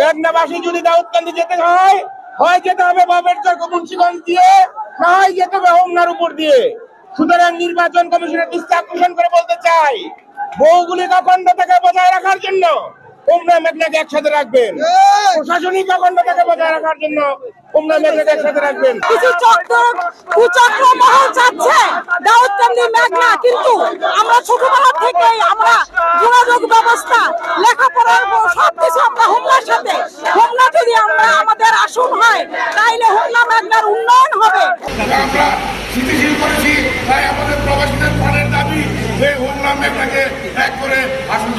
মেঘনাবাসী যদি দাউদকান্দি যেতে হয়, হয় যেতে হবে বাবেরচর মুন্সিগঞ্জ দিয়ে, না হয় যেতে হবে হোমনার উপর দিয়ে। সুতরাং নির্বাচন কমিশনের দৃষ্টি আকর্ষণ করে বলতে চাই, ভৌগোলিক অখণ্ডতাকে বজায় রাখার জন্য হোমনা মেঘনাকে একসাথে রাখবেন, প্রশাসনিক অখণ্ডতাকে বজায় রাখার জন্য হোমনা মেঘনাকে একসাথে রাখবেন। কিছু কুচক্র মহল চাচ্ছে দাউদকান্দি মেঘনা, কিন্তু আমরা ছোটবেলা থেকেই আমরা যোগাযোগ ব্যবস্থা, লেখাপড়ার সবকিছু আমরা হোমনার সাথে। হোমনা যদি আমরা আমাদের আসন হয়, তাইলে হোমনা মেঘনার উন্নয়ন হবে। আমরা স্থিতিশীল করেছি, তাই আমাদের প্রবাসীদের প্রাণের দাবি যে হোমনা মেঘনাকে এক করে আসন